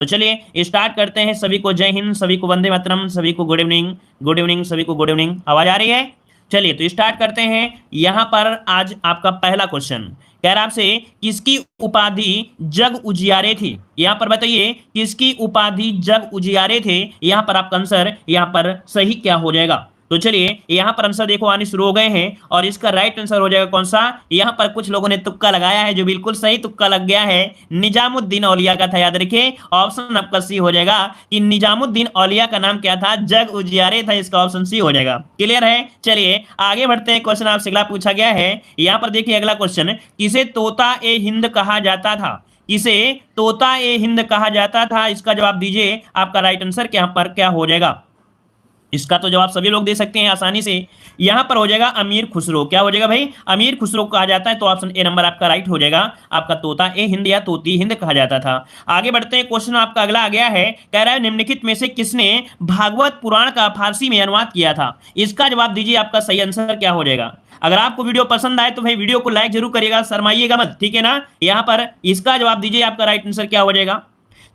तो चलिए स्टार्ट करते हैं। सभी को जय हिंद, सभी को वंदे मातरम, सभी को गुड इवनिंग, गुड इवनिंग, सभी को गुड इवनिंग। आवाज आ रही है? चलिए तो स्टार्ट करते हैं। यहां पर आज आपका पहला क्वेश्चन कह रहा है आपसे, किसकी उपाधि जग उजियारे थी? यहां पर बताइए किसकी उपाधि जग उजियारे थे। यहां पर आपका आंसर यहां पर सही क्या हो जाएगा? तो चलिए यहां पर आंसर देखो आने शुरू हो गए हैं और इसका राइट आंसर हो जाएगा कौन सा? यहां पर कुछ लोगों ने तुक्का लगाया है, जो बिल्कुल सही तुक्का लग गया है, निजामुद्दीन औलिया का था। याद रखिए ऑप्शन आपका सी हो जाएगा कि निजामुद्दीन औलिया का नाम क्या था? जग उजियारे था। इसका ऑप्शन सी हो जाएगा। क्लियर है? चलिए आगे बढ़ते हैं। क्वेश्चन आपसे अगला पूछा गया है। यहां पर देखिए अगला क्वेश्चन, किसे तोता ए हिंद कहा जाता था? किसे तोता ए हिंद कहा जाता था? इसका जवाब दीजिए। आपका राइट आंसर यहाँ पर क्या हो जाएगा? इसका तो जवाब सभी लोग दे सकते हैं आसानी से। यहां पर हो जाएगा अमीर खुसरो। क्या हो जाएगा भाई? अमीर खुसरो कहा जाता है। तो ऑप्शन ए नंबर आपका राइट हो जाएगा। आपका तोता ए हिंद या तोती हिंद कहा जाता था। आगे बढ़ते हैं। क्वेश्चन आपका अगला आ गया है, कह रहा है निम्नलिखित में से किसने भागवत पुराण का फारसी में अनुवाद किया था? इसका जवाब दीजिए। आपका सही आंसर क्या हो जाएगा? अगर आपको वीडियो पसंद आए तो भाई वीडियो को लाइक जरूर करिएगा, शर्माइएगा मत, ठीक है ना। यहां पर इसका जवाब दीजिए। आपका राइट आंसर क्या हो जाएगा?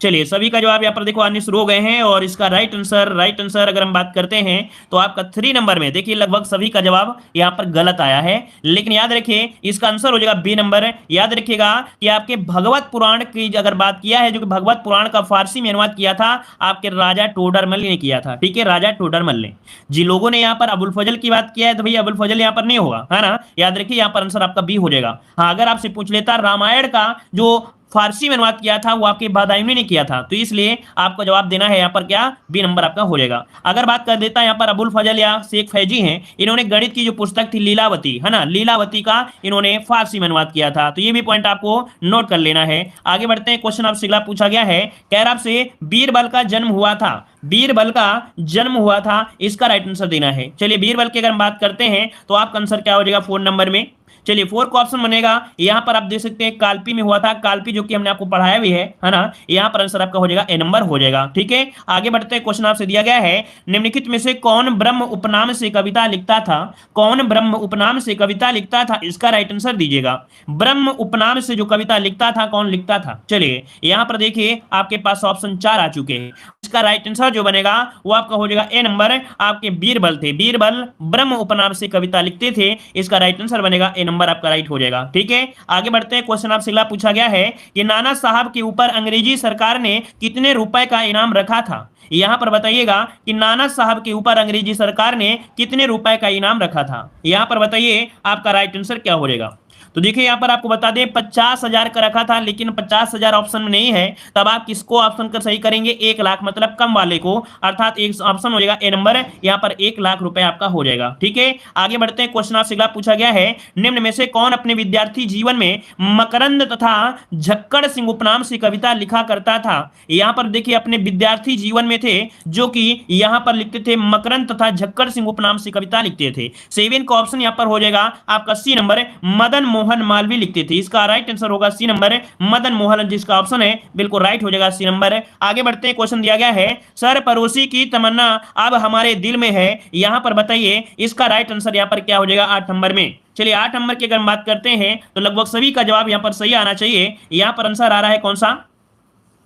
चलिए सभी का जवाब यहाँ पर देखो आने शुरू हो गए हैं और इसका राइट आंसर अगर हम बात करते हैं तो आपका 3 नंबर में देखिए लगभग सभी का जवाब यहाँ पर गलत आया है। लेकिन याद रखिए इसका आंसर हो जाएगा बी नंबर। याद रखिएगा कि आपके भगवत पुराण की अगर बात किया है, जो कि भगवत पुराण का फारसी में अनुवाद किया था आपके राजा टोडरमल ने किया था। ठीक है, राजा टोडरमल ने। जिन लोगों ने यहाँ पर अबुल फजल की बात किया है तो भैया अबुल फजल यहाँ पर नहीं होगा, है ना। याद रखिए यहाँ पर आंसर आपका बी हो जाएगा। हाँ, अगर आपसे पूछ लेता रामायण का जो फारसी में अनुवाद किया था वो आपके बदायूनी ने किया था, तो इसलिए आपको जवाब देना है यहाँ पर क्या? बी नंबर आपका हो जाएगा। अगर बात कर देता है यहाँ पर अबुल फजल या शेख फैजी हैं, इन्होंने गणित की जो पुस्तक थी लीलावती, है ना, लीलावती का इन्होंने फारसी में अनुवाद किया था। तो ये भी पॉइंट आपको नोट कर लेना है। आगे बढ़ते हैं। क्वेश्चन आपसे अगला पूछा गया है, कह रहा आपसे बीरबल का जन्म हुआ था। बीरबल का जन्म हुआ था, इसका राइट आंसर देना है। चलिए बीरबल की अगर हम बात करते हैं तो आपका आंसर क्या हो जाएगा 4 नंबर में? चलिए 4 का ऑप्शन बनेगा। यहां पर आप देख सकते हैं कालपी में हुआ था, कालपी जो कि हमने आपको पढ़ाया भी है ना। यहां पर आंसर आपका हो जाएगा ए नंबर हो जाएगा। ठीक है, आगे बढ़ते हैं। क्वेश्चन आपसे दिया गया है, निम्नलिखित में से कौन ब्रह्म उपनाम से कविता लिखता था? कौन ब्रह्म उपनाम से कविता लिखता था? इसका राइट आंसर दीजिएगा। ब्रह्म उपनाम से जो कविता लिखता था, कौन लिखता था? चलिए यहां पर देखिए आपके पास ऑप्शन 4 आ चुके हैं। इसका राइट आंसर जो बनेगा वो आपका हो जाएगा ए नंबर। आपके बीरबल थे, बीरबल ब्रह्म उपनाम से कविता लिखते थे। इसका राइट आंसर बनेगा ए नंबर आपका राइट हो जाएगा। ठीक है, आगे बढ़ते हैं। क्वेश्चन आपसे अगला पूछा गया है कि नाना साहब के ऊपर अंग्रेजी सरकार ने कितने रुपए का इनाम रखा था? यहां पर बताइएगा कि नाना साहब के ऊपर अंग्रेजी सरकार ने कितने रुपए का इनाम रखा था। यहां पर बताइए आपका राइट आंसर क्या हो जाएगा? तो देखिए यहां पर आपको बता दें 50,000 का रखा था, लेकिन 50,000 ऑप्शन में नहीं है। तब आप किसको ऑप्शन कर सही करेंगे? 1 लाख, मतलब कम वाले को, अर्थात एक ऑप्शन हो जाएगा ए नंबर। यहां पर 1 लाख रुपए आपका हो जाएगा। ठीक है, आगे बढ़ते हैं। क्वेश्चन आपसे अगला पूछा गया है, निम्न में से कौन अपने विद्यार्थी जीवन में मकरंद तथा झक्कड़ सिंह उपनाम से कविता लिखा करता था? यहां पर देखिए अपने विद्यार्थी जीवन में थे जो कि यहां पर लिखते थे मकरंद तथा झक्कड़ सिंह उपनाम से कविता लिखते थे। 7 का ऑप्शन यहां पर हो जाएगा आपका सी नंबर, मदन मोहन मालवीय लिखते थे। इसका राइट आंसर होगा सी नंबर, मदन मोहन, जिसका ऑप्शन है बिल्कुल राइट हो जाएगा सी नंबर। आगे बढ़ते हैं। क्वेश्चन दिया गया है, सर पड़ोसी की तमन्ना अब हमारे दिल में है। यहां पर बताइए इसका राइट आंसर यहां पर क्या हो जाएगा 8 नंबर में? चलिए 8 नंबर की अगर हम बात करते हैं तो लगभग सभी का जवाब यहां पर सही आना चाहिए। यहां पर आंसर आ रहा है कौन सा?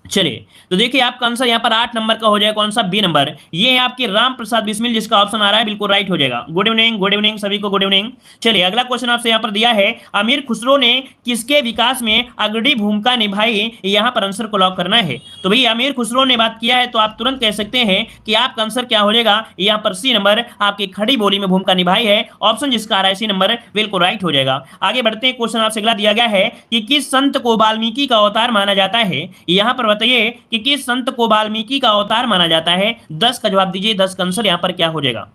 चलिए तो देखिए आपका आंसर यहां पर 8 नंबर का हो जाएगा कौन सा? B number. ये है आपके राम प्रसाद बिस्मिल, जिसका ऑप्शन आ रहा है बिल्कुल राइट हो जाएगा। गुड इवनिंग सभी को गुड इवनिंग। चलिए अगला क्वेश्चन आपसे यहां पर दिया है, अमीर खुसरो ने किसके विकास में अग्रणी भूमिका निभाई? यहां पर आंसर को लॉक करना है। तो भाई अमीर खुसरो ने बात किया है तो आप तुरंत कह सकते हैं कि आपका आंसर क्या हो जाएगा? यहां पर सी नंबर, आपकी खड़ी बोली में भूमिका निभाई है। ऑप्शन जिसका आ रहा है सी नंबर बिल्कुल राइट हो जाएगा। आगे बढ़ते हैं। क्वेश्चन आपसे अगला दिया गया है कि किस संत को वाल्मीकि का अवतार माना जाता है? यहां पर बताइए कि किस संत को वाल्मीकि का अवतार माना जाता है? 10 का जवाब दीजिए। 10 का आंसर यहां पर क्या हो जाएगा?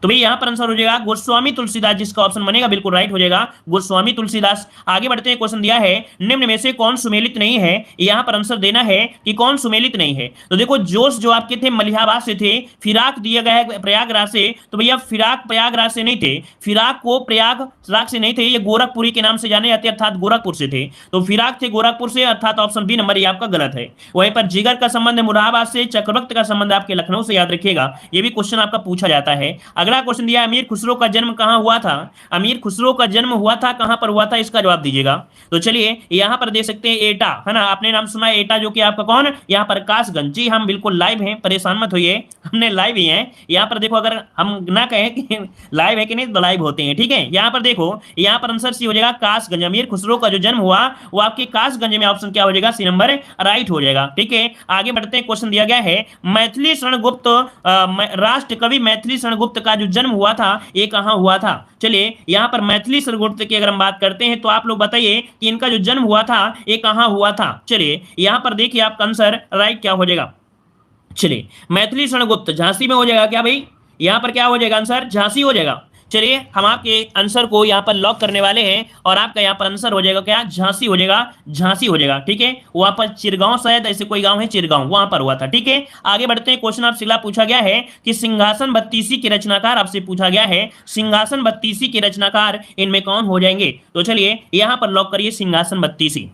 तो भाई यहां पर आंसर हो जाएगा गोस्वामी तुलसीदास, जिसका ऑप्शन बनेगा बिल्कुल राइट हो जाएगा गोस्वामी तुलसीदास। आगे बढ़ते हैं। क्वेश्चन दिया है, निम्न में से कौन सुमेलित नहीं है? यहां पर आंसर देना है कि कौन सुमेलित नहीं है। तो देखो जोश जो आपके थे मलिहाबाद से थे, फिराक दिया गया है प्रयागराज से, तो भैया फिराक प्रयागराज से नहीं थे, फिराक को प्रयागराज से नहीं थे, ये गोरखपुरी के नाम से जाने जाते, अर्थात गोरखपुर से थे। तो फिराक थे गोरखपुर से, अर्थात ऑप्शन बी नंबर ये आपका गलत है। वहीं पर जिगर का संबंध मुरादाबाद से, चक्रवक्त का संबंध आपके लखनऊ से, याद रखिएगा ये भी क्वेश्चन आपका पूछा जाता है। अगला क्वेश्चन दिया अमीर खुसरो का जन्म कहाँ हुआ था। अमीर खुसरो का जन्म हुआ था कहाँ पर हुआ था, इसका जवाब दीजिएगा। तो चलिए यहाँ पर दे सकते हैं एटा, है ना, आपने नाम सुना है एटा, जो कि आपका कौन, यहाँ पर कासगंज। जी हम बिल्कुल लाइव हैं, परेशान मत होइए, हमने लाइव ही हैं। यहाँ पर देखो, अगर हम ना कहें कि लाइव है कि नहीं, तो लाइव होते हैं, ठीक है। यहाँ पर देखो, यहाँ पर आंसर सी हो जाएगा कासगंज। अमीर खुसरो का जो जन्म हुआ वो आपके कासगंज में, ऑप्शन क्या हो जाएगा, सी नंबर राइट हो जाएगा, ठीक है। आगे बढ़ते हैं, क्वेश्चन दिया गया है मैथिली शरण गुप्त, राष्ट्र कवि मैथिली शरण गुप्त का जो जन्म हुआ था ये कहाँ हुआ था। चलिए यहाँ पर मैथिली शरण गुप्त की अगर हम बात करते हैं तो आप लोग बताइए कि इनका जो जन्म हुआ था ये कहाँ हुआ था। चलिए यहाँ पर देखिए आपका आंसर राइट क्या हो जाएगा। चलिए मैथिली शरण गुप्त झांसी में हो जाएगा क्या भाई, यहाँ पर क्या हो जाएगा आंसर, झांसी हो जाएगा। चलिए हम आपके आंसर को यहाँ पर लॉक करने वाले हैं और आपका यहाँ पर आंसर हो जाएगा क्या, झांसी हो जाएगा, झांसी हो जाएगा, ठीक है। वहां पर चिरगांव, शायद ऐसे कोई गांव है चिरगांव, वहां पर हुआ था, ठीक है। आगे बढ़ते हैं, क्वेश्चन आपसे अगला पूछा गया है कि सिंहासन बत्तीसी के रचनाकार, आपसे पूछा गया है सिंहासन बत्तीसी के रचनाकार इनमें कौन हो जाएंगे। तो चलिए यहाँ पर लॉक करिए सिंहासन बत्तीसी।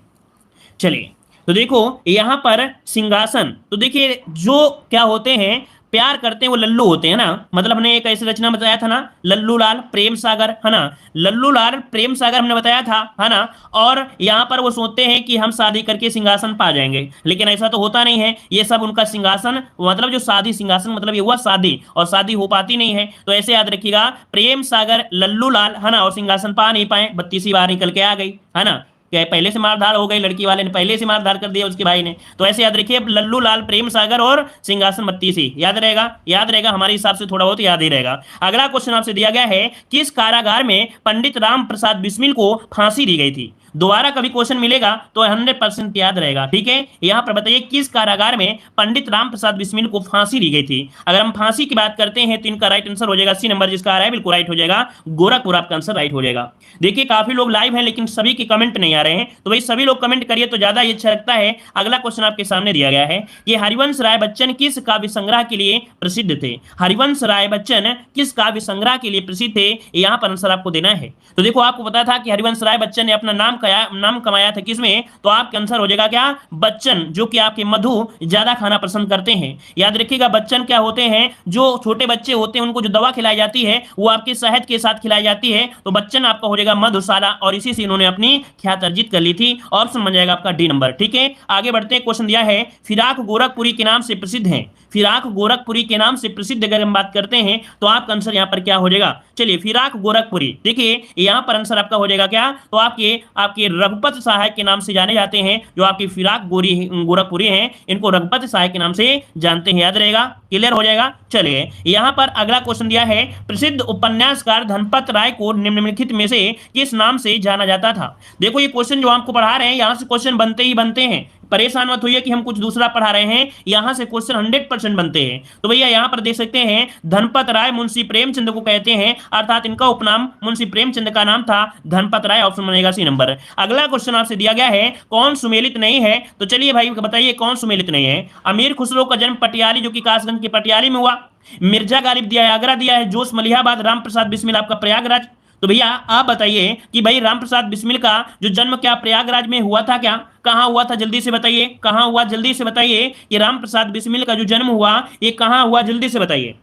चलिए तो देखो यहाँ पर सिंहासन, तो देखिए जो क्या होते हैं, प्यार करते हैं वो लल्लू होते हैं ना, मतलब हमने एक ऐसी रचना बताया था ना, लल्लू लाल प्रेम सागर, है ना, लल्लू लाल प्रेम सागर हमने बताया था, है ना। और यहाँ पर वो सोचते हैं कि हम शादी करके सिंहासन पा जाएंगे, लेकिन ऐसा तो होता नहीं है। ये सब उनका सिंहासन, मतलब जो शादी सिंहासन मतलब ये हुआ शादी, और शादी हो पाती नहीं है। तो ऐसे याद रखिएगा, प्रेम सागर लल्लू लाल, है ना, और सिंहासन पा नहीं पाए, 32वीं बार निकल के आ गई, है ना, क्या पहले से मारधार हो गई, लड़की वाले ने पहले से मारधार कर दिया उसके भाई ने। तो ऐसे याद रखिए, लल्लू लाल प्रेम सागर और सिंहासन बत्तीसी, याद रहेगा, याद रहेगा, हमारे हिसाब से थोड़ा बहुत याद ही रहेगा। अगला क्वेश्चन आपसे दिया गया है किस कारागार में पंडित राम प्रसाद बिस्मिल को फांसी दी गई थी। दोबारा कभी क्वेश्चन मिलेगा तो 100% याद रहेगा, ठीक है। यहां पर बताइए किस कारागार में पंडित राम प्रसाद बिस्मिल को फांसी दी गई थी। अगर हम फांसी की बात करते हैं तो इनका राइट आंसर हो जाएगा सी नंबर, जिसका आ रहा है बिल्कुल राइट हो जाएगा, गोरखपुर आपका आंसर राइट हो जाएगा। देखिए काफी लोग लाइव हैं लेकिन सभी के कमेंट नहीं आ रहे हैं, तो भाई सभी लोग कमेंट करिए तो ज्यादा ही अच्छा लगता है। अगला क्वेश्चन आपके सामने दिया गया है, ये हरिवंश राय बच्चन किस काव्य संग्रह के लिए प्रसिद्ध थे। हरिवंश राय बच्चन किस काव्य संग्रह के लिए प्रसिद्ध थे, यहाँ पर आंसर आपको देना है। तो देखो आपको पता था कि हरिवंश राय बच्चन ने अपना नाम कमाया था किसमें, तो आपका आंसर हो जाएगा क्या, बच्चन, जो कि आपके मधु ज्यादा खाना पसंद करते हैं। याद रखिएगा बच्चन क्या होते हैं, जो छोटे बच्चे होते हैं उनको जो दवा खिलाई जाती है वो आपके शहद के साथ खिलाई जाती है। तो बच्चन आपका हो जाएगा मधुशाला, और इसी से इन्होंने अपनी ख्याति अर्जित कर ली थी। ऑप्शन बन जाएगा आपका डी नंबर, ठीक है। आगे बढ़ते हैं, क्वेश्चन दिया है फिराक गोरखपुरी के नाम से प्रसिद्ध है। फिराक गोरखपुरी के नाम से प्रसिद्ध अगर हम बात करते हैं तो आपका आंसर यहाँ पर क्या हो जाएगा। चलिए फिराक गोरखपुरी, देखिए यहाँ पर आंसर आपका हो जाएगा क्या, तो आपके आपके रघुपत सहायक के नाम से जाने जाते हैं। जो आपकी फिराक गोरखपुरी हैं इनको रघुपत सहायक के नाम से जानते हैं, याद रहेगा, क्लियर हो जाएगा। चलिए यहाँ पर अगला क्वेश्चन दिया है प्रसिद्ध उपन्यासकार धनपत राय को निम्नलिखित में से किस नाम से जाना जाता था। देखो ये क्वेश्चन जो आपको पढ़ा रहे हैं यहाँ से क्वेश्चन बनते ही बनते हैं, परेशान मत होइए कि हम कुछ दूसरा पढ़ा रहे हैं, यहां से क्वेश्चन 100% बनते हैं। तो भैया यहां पर देख सकते हैं धनपत राय मुंशी प्रेमचंद को कहते हैं, अर्थात इनका उपनाम मुंशी प्रेमचंद का नाम था धनपत राय, ऑप्शन बनेगा सी नंबर। अगला क्वेश्चन आपसे दिया गया है कौन सुमेलित नहीं है। तो चलिए भाई बताइए कौन सुमेलित नहीं है। अमीर खुसरो का जन्म पटियाली, जो कि कासगंज के पटियाली में हुआ। मिर्जा गालिब दिया है आगरा दिया है, जोश मलिहाबाद, राम प्रसाद बिस्मिल आपका प्रयागराज। तो भैया आप बताइए कि भाई राम प्रसाद बिस्मिल का जो जन्म क्या प्रयागराज में हुआ था क्या, कहां हुआ था, जल्दी से बताइए कहां हुआ, जल्दी से बताइए कि राम प्रसाद बिस्मिल का जो जन्म हुआ ये कहां हुआ, जल्दी से बताइए।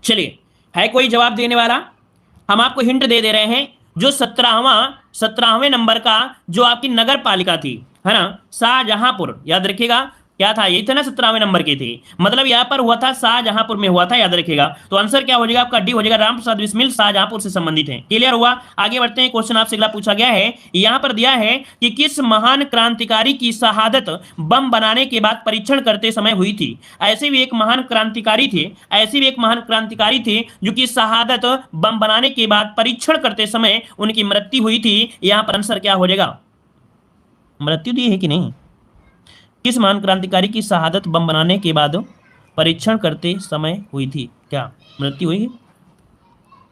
चलिए है कोई जवाब देने वाला, हम आपको हिंट दे रहे हैं। जो 17वें नंबर का जो आपकी नगर पालिका थी, है ना, शाहजहांपुर, याद रखिएगा क्या था, यही था ना 17वें नंबर की थी, मतलब यहाँ पर हुआ था शाहजहांपुर में हुआ था, याद रखिएगा। तो आंसर क्या हो जाएगा आपका डी हो जाएगा, राम प्रसाद बिस्मिल शाहजहांपुर से संबंधित है, क्लियर हुआ। आगे बढ़ते हैं, क्वेश्चन आपसे अगला पूछा गया है, यहाँ पर दिया है कि किस महान क्रांतिकारी की शहादत बम बनाने के बाद परीक्षण करते समय हुई थी। ऐसे भी एक महान क्रांतिकारी थे, ऐसे भी एक महान क्रांतिकारी थे जो कि शहादत बम बनाने के बाद परीक्षण करते समय उनकी मृत्यु हुई थी। यहाँ पर आंसर क्या हो जाएगा, मृत्यु दी है कि नहीं, किस महान क्रांतिकारी की शहादत बम बनाने के बाद परीक्षण करते समय हुई थी, क्या मृत्यु हुई।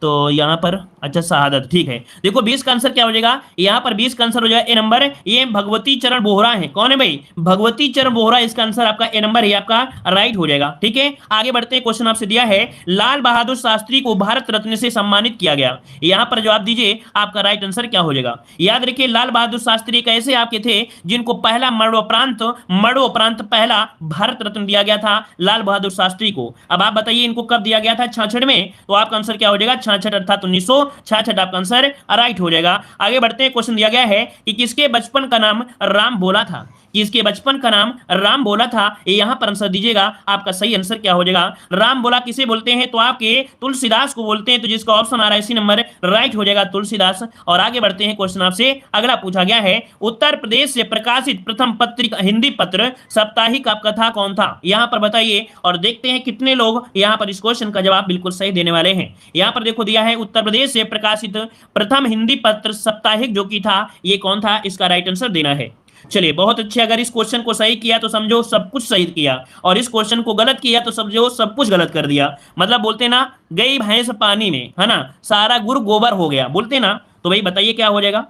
तो यहाँ पर अच्छा शहादत, ठीक है। देखो 20 का आंसर क्या हो जाएगा, यहाँ पर 20 का आंसर हो जाएगा ए नंबर। ये भगवती चरण बोहरा है, कौन है भाई, भगवती चरण बोहरा, इसका आंसर आपका ए नंबर है, आपका राइट हो जाएगा। ठीक है, आगे बढ़ते हैं। क्वेश्चन आपसे दिया है लाल बहादुर शास्त्री को भारत रत्न से सम्मानित किया गया, यहाँ पर जवाब दीजिए, आपका राइट आंसर क्या हो जाएगा। याद रखिए लाल बहादुर शास्त्री एक ऐसे आपके थे जिनको पहला मरणोपरांत पहला भारत रत्न दिया गया था लाल बहादुर शास्त्री को। अब आप बताइए इनको कब दिया गया था, 66 में, तो आपका आंसर क्या हो जाएगा, 66 अर्थात 1966 आपका आंसर राइट हो जाएगा। आगे बढ़ते हैं। क्वेश्चन दिया गया है कि किसके बचपन का नाम राम बोला था, किसके बचपन का नाम राम बोला था, ये यहां पर आंसर दीजिएगा, आपका सही आंसर क्या हो जाएगा। राम बोला किसे बोलते हैं, तो आपके तुलसीदास को बोलते हैं, तो जिसका ऑप्शन आ रहा है इसी नंबर राइट हो जाएगा, तुलसीदास। और आगे बढ़ते हैं। क्वेश्चन आपसे अगला पूछा गया है उत्तर प्रदेश से प्रकाशित प्रथम पत्रिका हिंदी पत्र साप्ताहिक आपका था कौन था, यहां पर बताइए और देखते हैं कितने लोग यहां पर इस क्वेश्चन का जवाब बिल्कुल सही देने वाले हैं। यहां पर देखो दिया है उत्तर प्रदेश से प्रकाशित प्रथम हिंदी पत्र साप्ताहिक जो कि था, ये कौन था, इसका राइट आंसर देना है। चलिए बहुत अच्छे, अगर इस क्वेश्चन को सही किया तो समझो सब कुछ सही किया, और इस क्वेश्चन को गलत किया तो समझो सब कुछ गलत कर दिया। मतलब बोलते ना गई भैंस पानी में, है ना, सारा गुड़ गोबर हो गया, बोलते ना। तो भाई बताइए क्या हो जाएगा।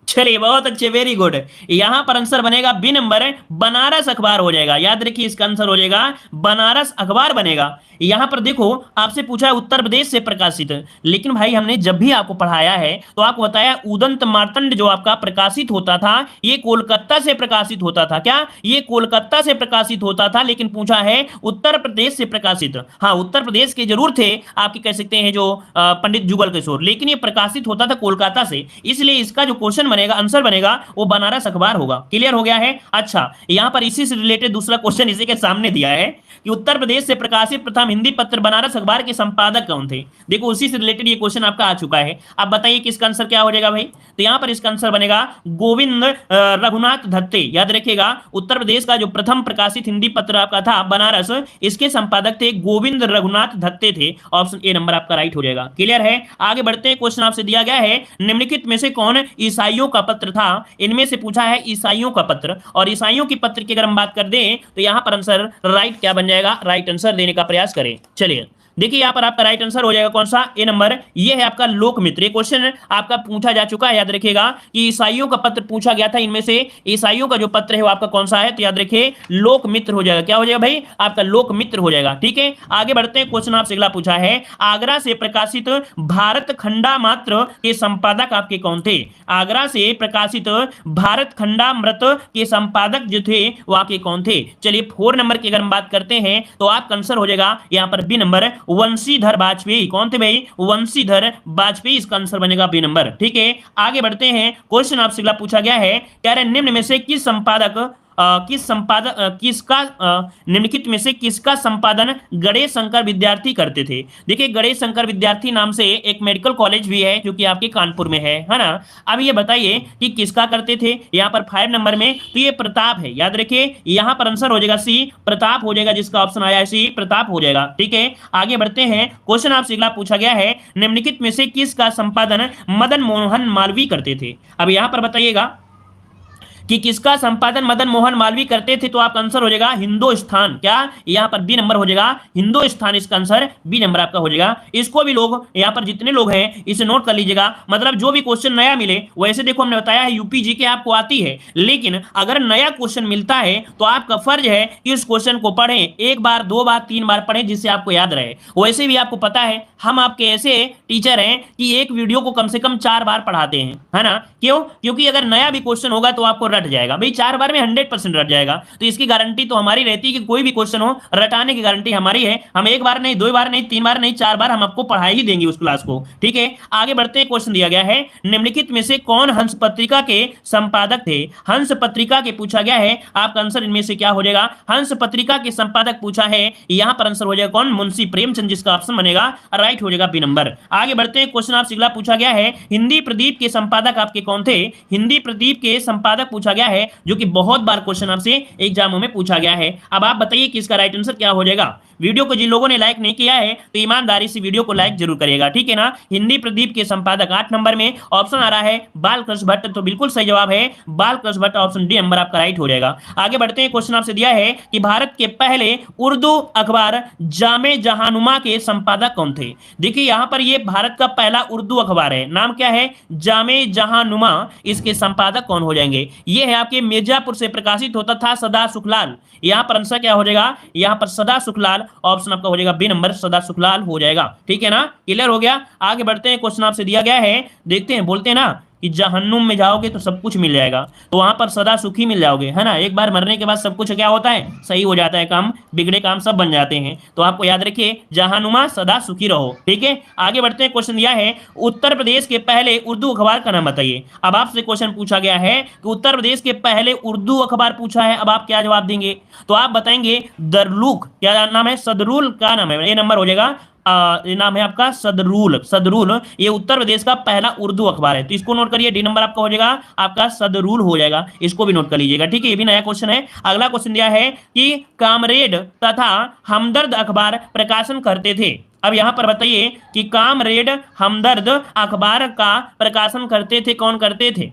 चलिए बहुत अच्छे, वेरी गुड। यहां पर आंसर बनेगा बी नंबर, बनारस अखबार हो जाएगा। याद रखिए इसका आंसर हो जाएगा बनारस अखबार बनेगा। यहां पर देखो आपसे पूछा है उत्तर प्रदेश से प्रकाशित, लेकिन भाई हमने जब भी आपको पढ़ाया है तो आपको बताया उदंत मार्तंड जो आपका प्रकाशित होता था ये कोलकाता से प्रकाशित होता था। क्या ये कोलकाता से प्रकाशित होता था, लेकिन पूछा है उत्तर प्रदेश से प्रकाशित। हाँ उत्तर प्रदेश के जरूर थे आपके कह सकते हैं जो पंडित जुगल किशोर, लेकिन ये प्रकाशित होता था कोलकाता से, इसलिए इसका जो क्वेश्चन बनेगा, आंसर बनेगा, वो बनारस अखबार होगा। क्लियर हो गया है। अच्छा यहां पर इसी से रिलेटेड दूसरा क्वेश्चन इसी के सामने दिया है कि उत्तर प्रदेश से प्रकाशित प्रथम हिंदी पत्र बनारस अखबार के संपादक कौन थे। देखो उसी से रिलेटेड ये क्वेश्चन आपका आ चुका है। अब बताइए कि इसका आंसर क्या हो जाएगा भाई, तो यहां पर इसका आंसर बनेगा गोविंद रघुनाथ दत्ते। याद रखिएगा उत्तर प्रदेश का जो प्रथम प्रकाशित हिंदी पत्र आपका था बनारस, इसके संपादक थे गोविंद रघुनाथ दत्ते थे। ऑप्शन ए नंबर आपका राइट हो जाएगा। क्लियर है। आगे बढ़ते हैं। क्वेश्चन आपसे दिया गया है निम्नलिखित में से कौन ईसाइयों का पत्र था, इनमें से पूछा है ईसाइयों का पत्र, और ईसाइयों की पत्र की अगर हम बात कर दें तो यहां पर आंसर राइट क्या बन जाएगा, राइट आंसर देने का प्रयास करें। चलिए देखिए यहां पर आपका राइट आंसर हो जाएगा कौन सा, ए नंबर। ये है आपका लोकमित्र। ये क्वेश्चन आपका पूछा जा चुका है, याद रखिएगा कि ईसाइयों का पत्र पूछा गया था, इनमें से ईसाइयों का जो पत्र है वो आपका कौन सा है, तो याद रखिए लोकमित्र हो जाएगा। क्या हो जाएगा भाई, आपका लोकमित्र हो जाएगा। ठीक है आगे बढ़ते हैं। क्वेश्चन आपसे अगला पूछा है आगरा से प्रकाशित भारत खंडामृत के संपादक आपके कौन थे। आगरा से प्रकाशित भारत खंडामृत के संपादक जो थे वो आपके कौन थे। चलिए 4 नंबर की अगर हम बात करते हैं तो आपका आंसर हो जाएगा यहाँ पर बी नंबर, वंशीधर वाजपेयी। कौन थे भाई, वंशीधर वाजपेयी, इसका आंसर बनेगा बी नंबर। ठीक है आगे बढ़ते हैं। क्वेश्चन आपसे अगला पूछा गया है कह रहे निम्न में से किस संपादक निम्नलिखित में से किसका संपादन गणेश शंकर विद्यार्थी करते थे। देखिए गणेश शंकर विद्यार्थी नाम से एक मेडिकल कॉलेज भी है जो कि आपके कानपुर में है ना। अब ये बताइए कि किसका करते थे, यहाँ पर 5 नंबर में, तो ये प्रताप है। याद रखिए यहाँ पर आंसर हो जाएगा सी, प्रताप हो जाएगा, जिसका ऑप्शन आया है सी, प्रताप हो जाएगा। ठीक है आगे बढ़ते हैं। क्वेश्चन आपसे अगला पूछा गया है निम्नलिखित में से किसका संपादन मदन मोहन मालवीय करते थे। अब यहाँ पर बताइएगा कि किसका संपादन मदन मोहन मालवीय करते थे, तो आपका आंसर हो जाएगा हिंदुस्तान। क्या यहाँ पर बी नंबर हो जाएगा, हिंदुस्तान, इसका आंसर बी नंबर आपका हो जाएगा। इसको भी लोग यहाँ पर जितने लोग हैं इसे नोट कर लीजिएगा। मतलब जो भी क्वेश्चन नया मिले, वैसे देखो हमने बताया है यूपी जीके आपको आती है, लेकिन अगर नया क्वेश्चन मिलता है तो आपका फर्ज है कि उस क्वेश्चन को पढ़ें, 1 बार 2 बार 3 बार पढ़ें, जिससे आपको याद रहे। वैसे भी आपको पता है हम आपके ऐसे टीचर हैं कि एक वीडियो को कम से कम 4 बार पढ़ाते हैं, है ना। क्यों, क्योंकि अगर नया भी क्वेश्चन होगा तो आपको रट जाएगा भाई, 4 बार में 100% रट जाएगा। तो इसकी गारंटी तो हमारी रहती है कि कोई भी क्वेश्चन हो रटाने की गारंटी हमारी है। हम 1 बार नहीं, 2 बार नहीं, 3 बार नहीं, 4 बार हम आपको पढ़ा ही देंगे उस क्लास को। ठीक है आगे बढ़ते हैं। क्वेश्चन दिया गया है निम्नलिखित में से कौन हंस पत्रिका के संपादक थे। हंस पत्रिका के पूछा गया है, आपका आंसर इनमें से क्या हो जाएगा। हंस पत्रिका के संपादक पूछा है, यहां पर आंसर हो जाएगा कौन, मुंशी प्रेमचंद, जिसका ऑप्शन बनेगा राइट हो जाएगा बी नंबर। आगे बढ़ते हैं। क्वेश्चन आपसे अगला पूछा गया है हिंदी प्रदीप के संपादक आपके कौन थे। हिंदी प्रदीप के संपादक पूछा गया है, जो कि बहुत बार क्वेश्चन आपसे एग्जामों में पूछा गया है। अब आप बताइए कि इसका राइट आंसर क्या हो जाएगा। वीडियो को जिन लोगों ने लाइक नहीं किया है तो ईमानदारी से वीडियो को लाइक जरूर करिएगा, ठीक है ना। हिंदी प्रदीप के संपादक 8 नंबर में ऑप्शन आ रहा है बालकृष्ण भट्ट, तो बिल्कुल सही जवाब है Balkrishna Bhatt, option D number आपका राइट हो जाएगा। आगे बढ़ते हैं, क्वेश्चन आपसे दिया है कि भारत के पहले उर्दू अखबार जामे जहानुमा के संपादक कौन थे। देखिए यहां पर ये भारत का पहला उर्दू अखबार है, नाम क्या है, जामे जहानुमा, इसके संपादक कौन हो जाएंगे, ये है आपके मिर्जापुर से प्रकाशित होता था सदा सुखलाल। यहां पर आंसर क्या हो जाएगा, यहां पर सदा सुखलाल, ऑप्शन आपका हो जाएगा बी नंबर, सदा सुखलाल हो जाएगा, ठीक है ना, क्लियर हो गया। आगे बढ़ते हैं, क्वेश्चन आपसे दिया गया है, देखते हैं, बोलते हैं ना कि जहन्नुम में जाओगे तो सब कुछ मिल जाएगा, तो वहां पर सदा सुखी मिल जाओगे, है ना। एक बार मरने के बाद सब कुछ क्या होता है, सही हो जाता है, काम बिगड़े काम सब बन जाते हैं, तो आपको याद रखिए जहानुमा सदा सुखी रहो, ठीक है। आगे बढ़ते हैं, क्वेश्चन दिया है उत्तर प्रदेश के पहले उर्दू अखबार का नाम बताइए। अब आपसे क्वेश्चन पूछा गया है कि उत्तर प्रदेश के पहले उर्दू अखबार पूछा है, अब आप क्या जवाब देंगे, तो आप बताएंगे दरलूक, क्या नाम है, सदरूल का नाम है, ये नंबर हो जाएगा, ये नाम है आपका सदरूल, सदरूल, ये उत्तर प्रदेश का पहला उर्दू अखबार है, तो इसको नोट करिए, डी नंबर आपका हो जाएगा आपका सदरूल हो जाएगा, इसको भी नोट कर लीजिएगा, ठीक है। ये भी नया क्वेश्चन है। अगला क्वेश्चन दिया है कि कामरेड तथा हमदर्द अखबार प्रकाशन करते थे। अब यहां पर बताइए कि कामरेड हमदर्द अखबार का प्रकाशन करते थे, कौन करते थे,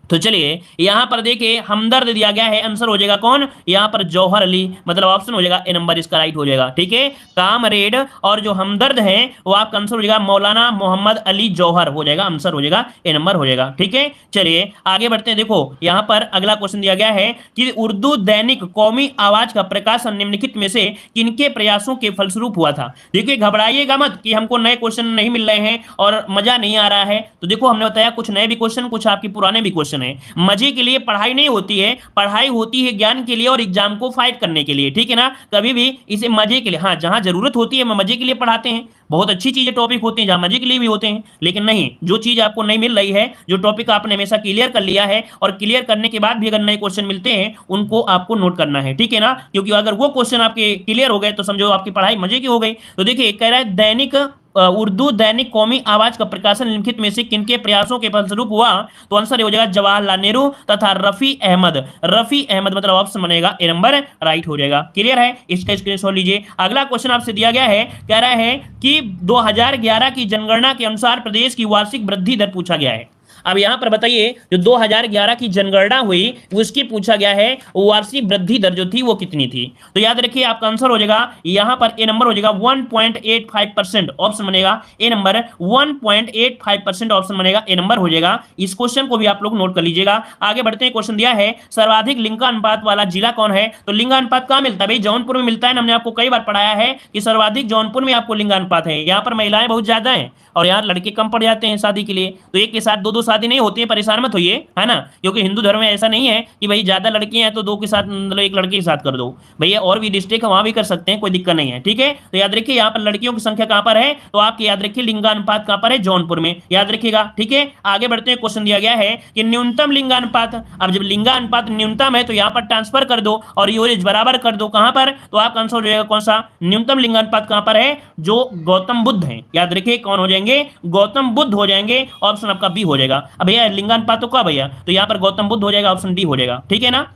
तो चलिए यहां पर देखिए हमदर्द दिया गया है, आंसर हो जाएगा कौन, यहां पर जौहर अली, मतलब ऑप्शन हो जाएगा ए नंबर इसका राइट हो जाएगा, ठीक है। कामरेड और जो हमदर्द है वो आपका आंसर हो जाएगा मौलाना मोहम्मद अली जौहर हो जाएगा, आंसर हो जाएगा ए नंबर हो जाएगा, ठीक है। चलिए आगे बढ़ते हैं, देखो यहां पर अगला क्वेश्चन दिया गया है कि उर्दू दैनिक कौमी आवाज का प्रकाशन निम्नलिखित में से किनके प्रयासों के फलस्वरूप हुआ था। देखिए घबराइएगा मत कि हमको नए क्वेश्चन नहीं मिल रहे हैं और मजा नहीं आ रहा है, तो देखो हमने बताया कुछ नए भी क्वेश्चन, कुछ आपके पुराने भी क्वेश्चन है। मजे के लिए पढ़ाई नहीं होती है, पढ़ाई होती है ज्ञान के लिए और एग्जाम को फाइट करने के लिए, ठीक है ना। कभी भी इसे मजे के लिए, हाँ जहां जरूरत होती है मजे के लिए पढ़ाते हैं, बहुत अच्छी चीजें टॉपिक होते हैं जहां मजे के लिए भी होते हैं, लेकिन नहीं, जो चीज आपको नहीं मिल रही है, जो टॉपिक आपने हमेशा क्लियर कर लिया है और क्लियर करने के बाद भी अगर नए क्वेश्चन मिलते हैं उनको आपको नोट करना है, ठीक है ना, क्योंकि अगर वो क्वेश्चन आपके क्लियर हो गए तो समझो आपकी पढ़ाई मजे की हो गई। तो देखिए कह रहा है दैनिक उर्दू दैनिक कौमी आवाज का प्रकाशन निम्नलिखित में से किनके प्रयासों के फलस्वरूप हुआ, तो आंसर हो जाएगा जवाहरलाल नेहरू तथा रफी अहमद, रफी अहमद मतलब ऑप्शन बनेगा ए नंबर राइट हो जाएगा, क्लियर है, इसका स्क्रीनशॉट लीजिए। अगला क्वेश्चन आपसे दिया गया है, कह रहा है कि 2011 की जनगणना के अनुसार प्रदेश की वार्षिक वृद्धि दर पूछा गया है। अब यहां पर बताइए जो 2011 की जनगणना हुई उसकी पूछा गया है वार्षिक वृद्धि दर जो थी वो कितनी थी, तो याद रखिए आपका आंसर हो जाएगा यहां पर ए नंबर हो जाएगा 1.85%, ऑप्शन बनेगा ए नंबर 1.85%, ऑप्शन बनेगा ए नंबर हो जाएगा। इस क्वेश्चन को भी आप लोग नोट कर लीजिएगा। आगे बढ़ते हैं, क्वेश्चन दिया है सर्वाधिक लिंगानुपात वाला जिला कौन है, तो लिंगानुपात कहां मिलता है भाई, जौनपुर में मिलता है ना, हमने आपको कई बार पढ़ाया है कि सर्वाधिक जौनपुर में आपको लिंगानुपात है, यहाँ पर महिलाएं बहुत ज्यादा हैं और यहाँ लड़के कम पड़ जाते हैं शादी के लिए, तो एक के साथ दो शादी नहीं होती है, परेशान मत होइए, है ना, क्योंकि हिंदू धर्म में ऐसा नहीं है कि भाई ज्यादा लड़कियां हैं तो दो के साथ मतलब एक लड़के के साथ कर दो, भैया और भी डिस्ट्रिक्ट है वहां भी कर सकते हैं, कोई दिक्कत नहीं है, ठीक है। तो याद रखिए यहाँ पर लड़कियों की संख्या कहां पर है, तो आपके याद रखिए लिंगानुपात कहां पर है, जौनपुर में, याद रखिएगा, ठीक है। आगे बढ़ते हैं, क्वेश्चन दिया गया है कि न्यूनतम लिंगानुपात, अब जब लिंगानुपात न्यूनतम है तो यहाँ पर ट्रांसफर कर दो और यूरेज बराबर कर दो, कहां पर, तो आपका आंसर हो जाएगा कौन सा, न्यूनतम लिंगानुपात कहां पर है, जो गौतम बुद्ध है, याद रखिए कौन हो जाएंगे, गौतम बुद्ध हो जाएंगे, ऑप्शन आपका बी हो जाएगा। अब भैया लिंगानुपात तो क्या भैया, तो यहाँ पर गौतम बुद्ध हो जाएगा, ऑप्शन डी हो जाएगा, ठीक है ना।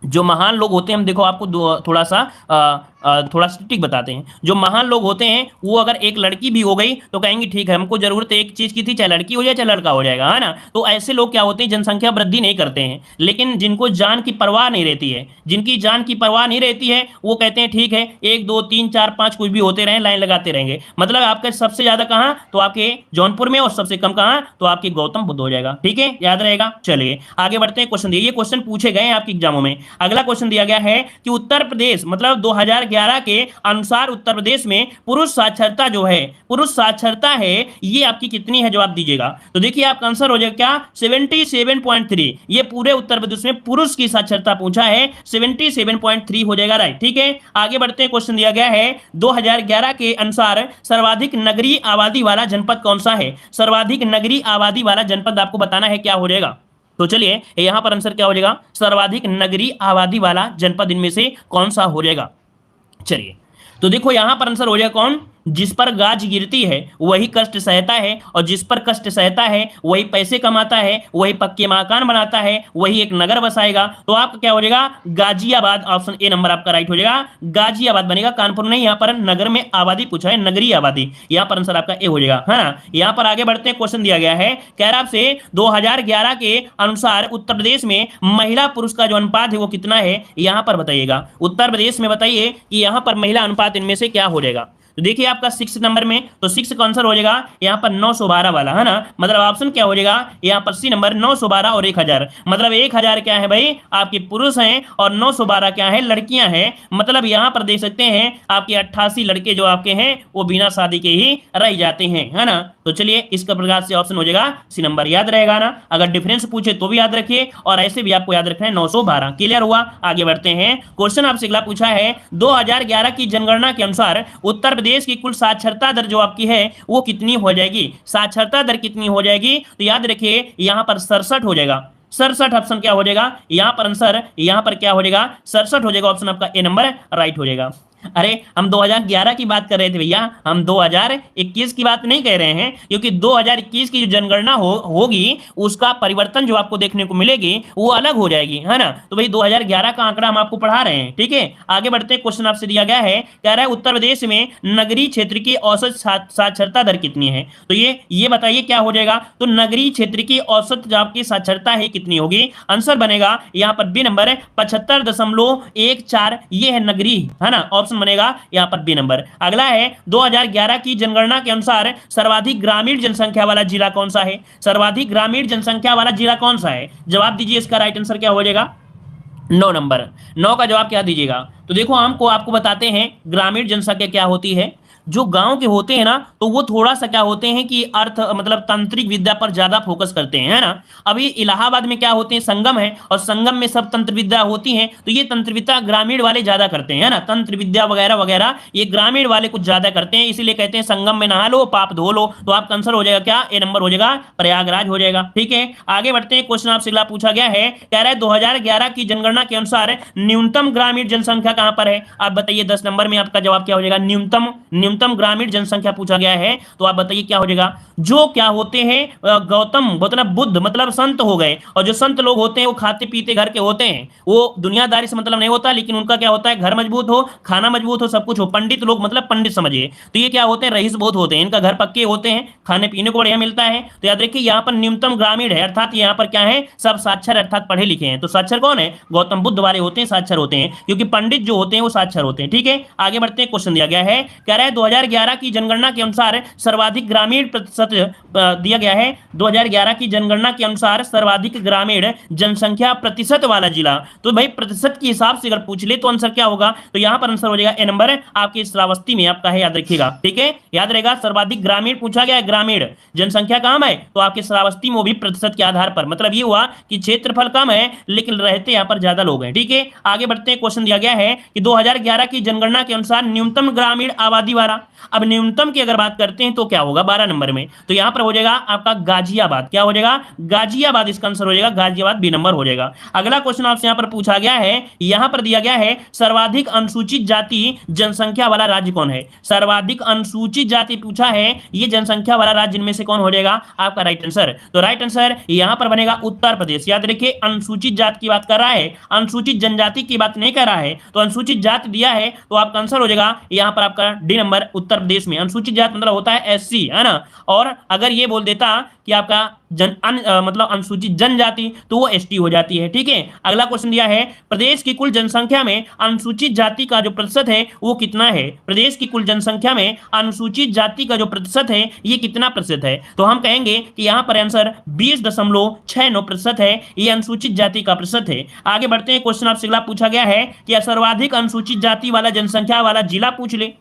जो महान लोग होते हैं, हम देखो आपको थोड़ा सा थोड़ा स्टिक बताते हैं, जो महान लोग होते हैं वो अगर एक लड़की भी हो गई तो कहेंगे ठीक है हमको जरूरत एक चीज की थी, चाहे लड़की हो जाए चाहे लड़का हो जाएगा, है ना। तो ऐसे लोग क्या होते हैं, जनसंख्या वृद्धि नहीं करते हैं, लेकिन जिनको जान की परवाह नहीं रहती है, जिनकी जान की परवाह नहीं रहती है वो कहते हैं ठीक है 1 2 3 4 5 कुछ भी होते रहे, लाइन लगाते रहेंगे, मतलब आपके सबसे ज्यादा कहां, तो आपके जौनपुर में, और सबसे कम कहां, तो आपके गौतम बुद्ध हो जाएगा, ठीक है, याद रहेगा। चलिए आगे बढ़ते हैं, क्वेश्चन ये क्वेश्चन पूछे गए आपके एग्जामों में। अगला क्वेश्चन दिया गया है कि उत्तर प्रदेश मतलब 2011 के अनुसार उत्तर प्रदेश में पुरुष साक्षरता जो है, पुरुष साक्षरता है ये आपकी कितनी है, जवाब दीजिएगा। तो देखिए आपका आंसर हो जाएगा क्या, 77.3, ये पूरे उत्तर प्रदेश में पुरुष की साक्षरता पूछा है, 77.3 हो जाएगा, राइट, ठीक है। आगे बढ़ते हैं, क्वेश्चन दिया गया है 2011 के अनुसार सर्वाधिक नगरीय आबादी वाला जनपद कौन सा है, सर्वाधिक नगरीय आबादी वाला जनपद आपको बताना है, क्या हो जाएगा, तो चलिए यहां पर आंसर क्या हो जाएगा, सर्वाधिक नगरीय आबादी वाला जनपद इनमें से कौन सा हो जाएगा। चलिए तो देखो यहां पर आंसर हो जाएगा कौन, जिस पर गाज गिरती है वही कष्ट सहता है, और जिस पर कष्ट सहता है वही पैसे कमाता है, वही पक्के मकान बनाता है, वही एक नगर बसाएगा। तो आपका क्या हो जाएगा? गाजियाबाद। ऑप्शन ए नंबर आपका राइट हो जाएगा, गाजियाबाद बनेगा। कानपुर नहीं, यहाँ पर नगर में आबादी पूछा है, नगरीय आबादी, यहाँ पर आंसर आपका ए हो जाएगा, है ना। यहाँ पर आगे बढ़ते हैं, क्वेश्चन दिया गया है, कह रहा आपसे 2011 के अनुसार उत्तर प्रदेश में महिला पुरुष का जो अनुपात है वो कितना है, यहाँ पर बताइएगा। उत्तर प्रदेश में बताइए कि यहाँ पर महिला अनुपात इनमें से क्या हो जाएगा। तो देखिए आपका 6 नंबर में, तो 6 का आंसर हो जाएगा यहाँ पर 912 वाला, है ना। मतलब ऑप्शन क्या हो जाएगा यहाँ पर सी नंबर, 912 और 1000। मतलब 1000 क्या है भाई, आपके पुरुष हैं, और 912 क्या है, लड़कियां हैं। मतलब यहाँ पर देख सकते हैं आपके 88 लड़के जो आपके हैं वो बिना शादी के ही रह जाते हैं, है ना। तो चलिए इसका प्रकार से ऑप्शन हो जाएगा सी नंबर, याद रहेगा ना। अगर डिफरेंस पूछे तो भी याद रखिए, और ऐसे भी आपको याद रखना है 912। क्लियर हुआ? आगे बढ़ते हैं, क्वेश्चन आपसे अगला पूछा है, 2011 की जनगणना के अनुसार उत्तर प्रदेश की कुल साक्षरता दर जो आपकी है वो कितनी हो जाएगी? साक्षरता दर कितनी हो जाएगी? तो याद रखिए यहाँ पर 67 हो जाएगा। 67 ऑप्शन क्या हो जाएगा यहाँ पर आंसर, यहाँ पर क्या हो जाएगा 67 हो जाएगा। ऑप्शन आपका ए नंबर राइट हो जाएगा। अरे हम 2011 की बात कर रहे थे भैया, हम 2021 की बात नहीं कह रहे हैं, क्योंकि 2021 की जो जनगणना होगी उसका परिवर्तन जो आपको देखने को मिलेगी वो अलग हो जाएगी, है ना। तो भाई 2011 का आंकड़ा हम आपको पढ़ा रहे हैं, ठीक है। आगे बढ़ते हैं, क्वेश्चन आपसे दिया गया है, कह रहा है उत्तर प्रदेश में नगरीय क्षेत्र की औसत साक्षरता दर कितनी है? तो ये बताइए क्या हो जाएगा। तो नगरीय क्षेत्र की औसत जो आपकी साक्षरता है कितनी होगी? आंसर बनेगा यहाँ पर बी नंबर 75.14, ये है नगरीय, है ना। ऑप्शन बनेगा यहां पर बी नंबर। अगला है 2011 की जनगणना के अनुसार सर्वाधिक ग्रामीण जनसंख्या वाला जिला कौन सा है? सर्वाधिक ग्रामीण जनसंख्या वाला जिला कौन सा है? जवाब दीजिए, इसका राइट आंसर क्या हो जाएगा? 9 नंबर। 9 का जवाब क्या दीजिएगा? तो देखो आपको बताते हैं ग्रामीण जनसंख्या क्या होती है। जो गांव के होते हैं ना, तो वो थोड़ा सा क्या होते हैं कि अर्थ मतलब तांत्रिक विद्या पर ज्यादा फोकस करते हैं, है ना। अभी इलाहाबाद में क्या होते हैं, संगम है, और संगम में सब तंत्र विद्या होती है, तो ये तंत्र विद्या ग्रामीण वाले ज्यादा करते हैं, है ना। तंत्र विद्या वगैरह वगैरह ये ग्रामीण वाले कुछ ज्यादा करते हैं, इसीलिए कहते हैं संगम में नहा लो पाप धो लो। तो आपका आंसर हो जाएगा क्या? ए नंबर हो जाएगा, प्रयागराज हो जाएगा, ठीक है। आगे बढ़ते हैं, क्वेश्चन आपसे अगला पूछा गया है, कह रहा है 2011 की जनगणना के अनुसार न्यूनतम ग्रामीण जनसंख्या कहां पर है? आप बताइए 10 नंबर में आपका जवाब क्या हो जाएगा? न्यूनतम ग्रामीण जनसंख्या पूछा गया है, तो आप बताइए क्या हो जाएगा। जो क्या होते हैं गौतम मतलब बुद्ध मतलब संत हो गए, और जो संत लोग होते हैं वो खाते पीते घर के होते हैं, वो दुनियादारी से मतलब नहीं होता, लेकिन उनका क्या होता है घर मजबूत हो, खाना मजबूत हो, सब कुछ हो। पंडित लोग मतलब पंडित समझिए, तो ये क्या होते हैं रईस बहुत होते हैं, इनका घर पक्के होते हैं, खाने पीने को बढ़िया मिलता है। तो याद रखिए यहाँ पर न्यूनतम ग्रामीण है, अर्थात यहाँ पर क्या है सब साक्षर अर्थात पढ़े लिखे हैं। तो साक्षर कौन है? गौतम बुद्ध वाले होते हैं, साक्षर होते हैं, क्योंकि पंडित जो होते हैं वो साक्षर होते हैं, ठीक है। आगे बढ़ते हैं, क्वेश्चन दिया गया है, कह रहा है 2011 की जनगणना के अनुसार सर्वाधिक ग्रामीण प्रतिशत दिया गया है। 2011 की जनगणना के अनुसार सर्वाधिक ग्रामीण जनसंख्या प्रतिशत वाला जिला, तो भाई प्रतिशत के हिसाब से अगर पूछ ले तो आंसर क्या होगा? तो यहां पर आंसर हो जाएगा ए नंबर, आपकी श्रावस्ती में आपका है, याद रखिएगा, ठीक है। याद रहेगा सर्वाधिक ग्रामीण पूछा गया है, ग्रामीण जनसंख्या कम है, तो आपके श्रावस्ती में भी प्रतिशत के आधार पर, मतलब ये हुआ कि क्षेत्रफल कम है लेकिन रहते यहां पर ज्यादा लोग हैं, ठीक है। आगे बढ़ते हैं, क्वेश्चन दिया गया है कि 2011 की जनगणना के अनुसार न्यूनतम ग्रामीण आबादी वाला, अब न्यूनतम की अगर बात करते हैं तो क्या होगा 12 नंबर में? तो यहां पर हो जाएगा आपका गाजियाबाद, क्या हो जाएगा? गाजियाबाद, इसका आंसर हो जाएगा गाजियाबाद, बी नंबर हो जाएगा। अगला क्वेश्चन आपसे यहां पर पूछा गया है, यहां पर दिया गया है सर्वाधिक अनुसूचित जाति जनसंख्या वाला राज्य कौन है? सर्वाधिक अनुसूचित जाति पूछा है, ये जनसंख्या वाला राज्य इनमें से कौन हो जाएगा आपका राइट आंसर? तो राइट आंसर यहां पर बनेगा उत्तर प्रदेश। याद रखिए अनुसूचित जाति की बात कर रहा है, अनुसूचित जनजाति की बात नहीं कर रहा है, तो अनुसूचित जाति दिया है तो आपका आंसर हो जाएगा यहां पर आपका डी नंबर, उत्तर प्रदेश में। अनुसूचित जाति मतलब होता है एससी, है ना। और अगर ये बोल देता कि आपका मतलब अनुसूचित जनजाति तो वो एसटी हो जाती है, ठीक है। अगला क्वेश्चन दिया है, प्रदेश की कुल जनसंख्या में अनुसूचित जाति का जो प्रतिशत है वो कितना है? प्रदेश की कुल जनसंख्या में अनुसूचित जाति का जो प्रतिशत है ये कितना प्रतिशत है? तो हम कहेंगे कि यहाँ पर आंसर 20.69% है, ये अनुसूचित जाति का प्रतिशत है। आगे बढ़ते हैं, क्वेश्चन आपसे अगला पूछा गया है कि सर्वाधिक अनुसूचित जाति वाला जनसंख्या वाला जिला पूछ ले।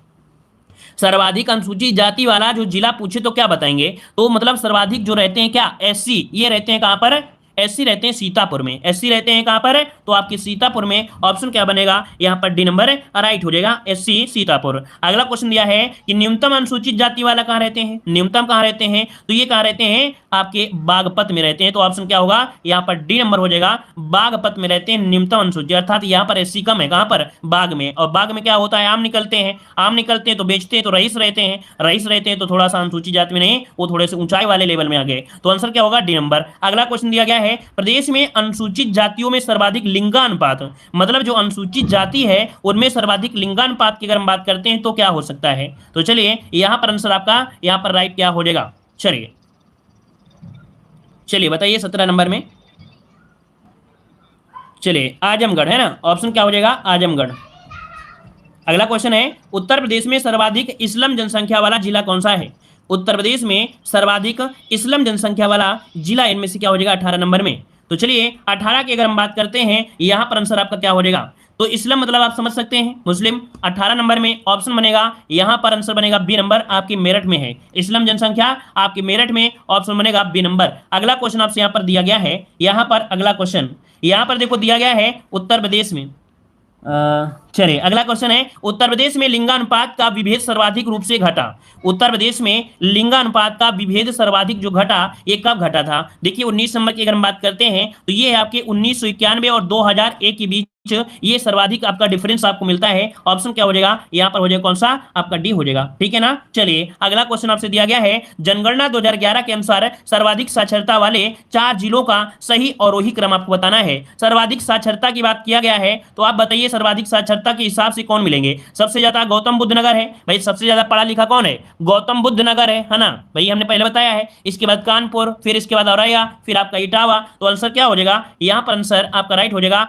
सर्वाधिक अनुसूचित जाति वाला जो जिला पूछे तो क्या बताएंगे? तो मतलब सर्वाधिक जो रहते हैं क्या एससी, ये रहते हैं कहां पर? एससी रहते हैं सीतापुर में, एससी रहते हैं कहां पर, तो आपके सीतापुर में। ऑप्शन क्या बनेगा यहां पर डी नंबर राइट हो जाएगा, एससी सीतापुर। अगला क्वेश्चन दिया है कि न्यूनतम अनुसूचित जाति वाला कहां रहते हैं, न्यूनतम कहां रहते हैं, तो ये कहां रहते हैं आपके बागपत में रहते हैं। तो ऑप्शन क्या होगा यहां पर डी नंबर हो जाएगा, बागपत में रहते हैं न्यूनतम अनुसूचित, अर्थात यहां पर एससी कम है, कहां पर, बाग में। और बाग में क्या होता है, आम निकलते हैं, आम निकलते हैं तो बेचते हैं, तो रईस रहते हैं, रईस रहते हैं तो थोड़ा सा अनुसूचित जाति में नहीं, वो थोड़े से ऊंचाई वाले लेवल में आ गए। तो आंसर क्या होगा डी नंबर। अगला क्वेश्चन दिया गया है प्रदेश में अनुसूचित जातियों में सर्वाधिक लिंगानुपात, मतलब जो अनुसूचित जाति है उनमें सर्वाधिक लिंगानुपात की अगर हम बात करते हैं तो क्या हो सकता है। तो चलिए यहां पर आंसर आपका यहां पर राइट क्या हो जाएगा, चलिए चलिए बताइए 17 नंबर में। चलिए आजमगढ़ है ना, ऑप्शन क्या हो जाएगा आजमगढ़। अगला क्वेश्चन है उत्तर प्रदेश में सर्वाधिक इस्लाम जनसंख्या वाला जिला कौन सा है। उत्तर प्रदेश में सर्वाधिक इस्लाम जनसंख्या वाला जिला इनमें से क्या हो जाएगा 18 नंबर में। तो चलिए 18 की अगर हम बात करते हैं यहां पर आंसर आपका क्या हो जाएगा, तो इस्लाम मतलब आप समझ सकते हैं मुस्लिम। 18 नंबर में ऑप्शन बनेगा यहां पर आंसर बनेगा बी नंबर, आपके मेरठ में है इस्लाम जनसंख्या, आपके मेरठ में ऑप्शन बनेगा बी नंबर। अगला क्वेश्चन आपसे यहां पर दिया गया है, यहां पर अगला क्वेश्चन यहां पर देखो दिया गया है उत्तर प्रदेश में। चलिए अगला क्वेश्चन है उत्तर प्रदेश में लिंगानुपात का विभेद सर्वाधिक रूप से घटा। उत्तर प्रदेश में लिंगानुपात का विभेद सर्वाधिक जो घटा ये कब घटा था। देखिए 19 नंबर की अगर हम बात करते हैं तो ये है आपके 1991 और 2001 के बीच ये सर्वाधिक आपका डिफरेंस आपको मिलता है। ऑप्शन क्या हो जाएगा यहाँ पर हो जाएगा कौन सा आपका डी हो जाएगा, ठीक है ना। चलिए अगला क्वेश्चन आपसे दिया गया है जनगणना 2011 के अनुसार सर्वाधिक साक्षरता वाले 4 जिलों का सही अवरोही क्रम आपको बताना है। सर्वाधिक साक्षरता की बात किया गया है तो आप बताइए सर्वाधिक साक्षरता के हिसाब से कौन मिलेंगे। सबसे ज्यादा गौतम बुद्ध नगर है भाई, सबसे ज्यादा पढ़ा लिखा कौन है, गौतम बुद्ध नगर है ना भाई, हमने पहले बताया है। इसके बाद कानपुर, फिर इसके बाद औरैया, फिर आपका इटावा। तो आंसर क्या हो जाएगा यहाँ पर, आंसर आपका राइट हो जाएगा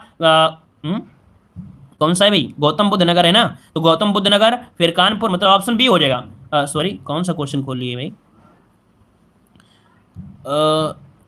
कौन सा है भाई, गौतम बुद्ध नगर है ना। तो गौतम बुद्ध नगर फिर कानपुर, मतलब ऑप्शन बी हो जाएगा। सॉरी कौन सा क्वेश्चन खोल लिए भाई,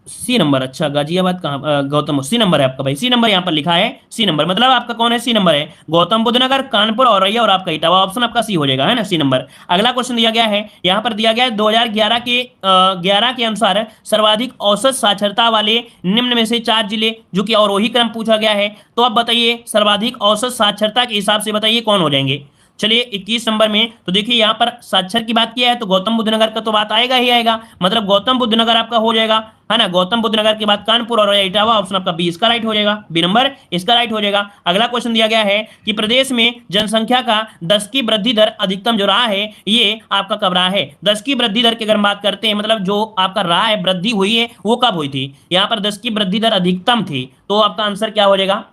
सी नंबर। अच्छा गाजियाबाद कहाँ, गौतम सी नंबर है आपका भाई, सी नंबर यहाँ पर लिखा है, सी नंबर मतलब आपका कौन है, सी नंबर है गौतम बुद्ध नगर, कानपुर, औरैया और आपका इटावा। ऑप्शन आपका सी हो जाएगा है ना, सी नंबर। अगला क्वेश्चन दिया गया है, यहाँ पर दिया गया है 2011 के अनुसार सर्वाधिक औसत साक्षरता वाले निम्न में से 4 जिले, जो कि अवरोही क्रम पूछा गया है। तो आप बताइए सर्वाधिक औसत साक्षरता के हिसाब से बताइए कौन हो जाएंगे। चलिए 21 नंबर में तो देखिए यहाँ पर साक्षर की बात किया है तो गौतम बुद्ध नगर का तो बात आएगा ही आएगा, मतलब गौतम बुद्ध नगर आपका हो जाएगा है ना। गौतम बुद्ध नगर के बाद कानपुर और इटावा, ऑप्शन आपका बी इसका राइट हो जाएगा, बी नंबर इसका राइट हो जाएगा। अगला क्वेश्चन दिया गया है कि प्रदेश में जनसंख्या का 10 की वृद्धि दर अधिकतम जो रहा है ये आपका कब रहा है। 10 की वृद्धि दर की अगर हम बात करते हैं मतलब जो आपका रहा है वृद्धि हुई है वो कब हुई थी, यहाँ पर 10 की वृद्धि दर अधिकतम थी। तो आपका आंसर क्या हो जाएगा,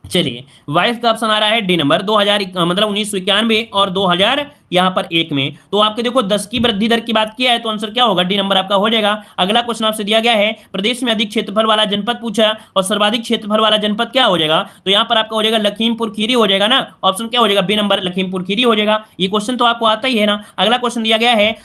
चलिए वाइस का ऑप्शन आ रहा है डी नंबर 2000 मतलब 1991 और 2000 यहाँ पर 1 में। तो आपके देखो 10 की वृद्धि दर की बात किया है तो आंसर क्या होगा, डी नंबर आपका हो जाएगा। अगला क्वेश्चन आपसे दिया गया है प्रदेश में अधिक क्षेत्रफल वाला जनपद पूछा और सर्वाधिक क्षेत्रफल वाला जनपद क्या हो जाएगा। तो यहाँ पर आपका हो जाएगा लखीमपुर खीरी हो जाएगा ना, ऑप्शन क्या हो जाएगा बी नंबर लखीमपुर खीरी हो जाएगा। ये क्वेश्चन तो आपको आता ही है ना। अगला क्वेश्चन दिया गया है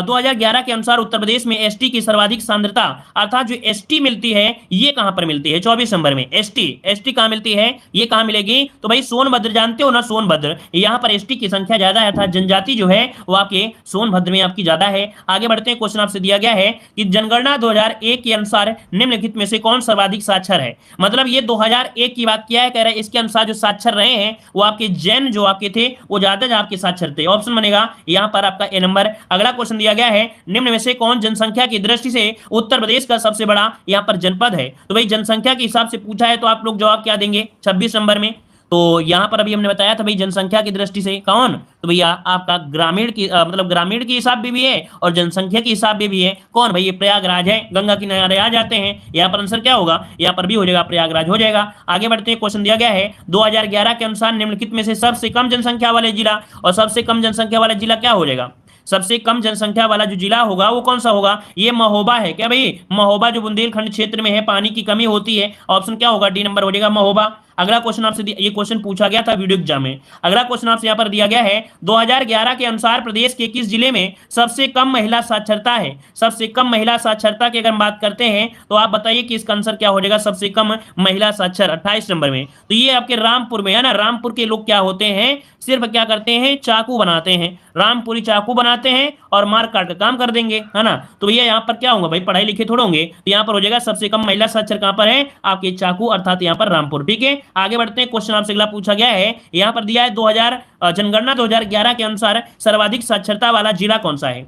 2011 के अनुसार उत्तर प्रदेश में एसटी की सर्वाधिक सांद्रता, अर्थात जो एसटी मिलती है ये कहां पर मिलती है। 24 नंबर में एसटी कहां मिलती है, ये कहां मिलेगी, तो भाई सोनभद्र जानते हो ना, सोनभद्र यहां पर एसटी की संख्या ज्यादा है, अर्थात जनजाति जो है वो आपके सोनभद्र में आपकी ज्यादा है। आगे बढ़ते हैं, क्वेश्चन आपसे दिया गया है कि जनगणना 2001 के अनुसार निम्नलिखित में से कौन सर्वाधिक साक्षर है। मतलब ये 2001 की बात किया है, कह रहे हैं इसके अनुसार जो साक्षर रहे हैं वो आपके जैन जो आपके थे वो ज्यादा आपके साक्षर थे। ऑप्शन बनेगा यहाँ पर आपका ए नंबर। अगला क्वेश्चन दिया गया है निम्न में से कौन जनसंख्या की दृष्टि से उत्तर प्रदेश का सबसे बड़ा यहाँ पर जनपद है। तो भाई जनसंख्या के हिसाब से पूछा है तो आप लोग जवाब क्या देंगे 26 नंबर में। तो यहां पर अभी हमने बताया था भाई जनसंख्या की दृष्टि से कौन, तो भैया आपका ग्रामीण की मतलब ग्रामीण के हिसाब भी है और जनसंख्या के हिसाब भी है कौन भाई, ये प्रयागराज है, गंगा किनारे आ जाते हैं। यहाँ पर आंसर क्या होगा, यहाँ पर भी हो जाएगा प्रयागराज हो जाएगा। आगे बढ़ते हैं, क्वेश्चन दिया गया है 2011 के अनुसार निम्नलिखित में से सबसे कम जनसंख्या वाले जिला, और सबसे कम जनसंख्या वाला जिला क्या हो जाएगा, सबसे कम जनसंख्या वाला जो जिला होगा वो कौन सा होगा, ये महोबा है क्या भाई। महोबा जो बुंदेलखंड क्षेत्र में है, पानी की कमी होती है, ऑप्शन क्या होगा डी नंबर हो जाएगा महोबा। अगला क्वेश्चन आपसे ये क्वेश्चन पूछा गया था वीडियो एग्जाम में। अगला क्वेश्चन आपसे यहाँ पर दिया गया है 2011 के अनुसार प्रदेश के किस जिले में सबसे कम महिला साक्षरता है? सबसे कम महिला साक्षरता की अगर हम बात करते हैं तो आप बताइए कि इसका आंसर क्या हो जाएगा सबसे कम महिला साक्षर 28 नंबर में। तो ये आपके रामपुर में है ना। रामपुर के लोग क्या होते हैं, सिर्फ क्या करते हैं, चाकू बनाते हैं। रामपुरी चाकू बनाते हैं और मार काट का काम कर देंगे, है ना। तो भैया यहाँ पर क्या होगा भाई, पढ़ाई लिखे थोड़े होंगे। तो यहाँ पर हो जाएगा सबसे कम महिला साक्षर कहां पर है, आपके चाकू अर्थात यहाँ पर रामपुर। ठीक है, आगे बढ़ते हैं। क्वेश्चन आपसे अगला पूछा गया है, यहाँ पर दिया है 2000 जनगणना 2011 के अनुसार सर्वाधिक साक्षरता वाला जिला कौन सा है?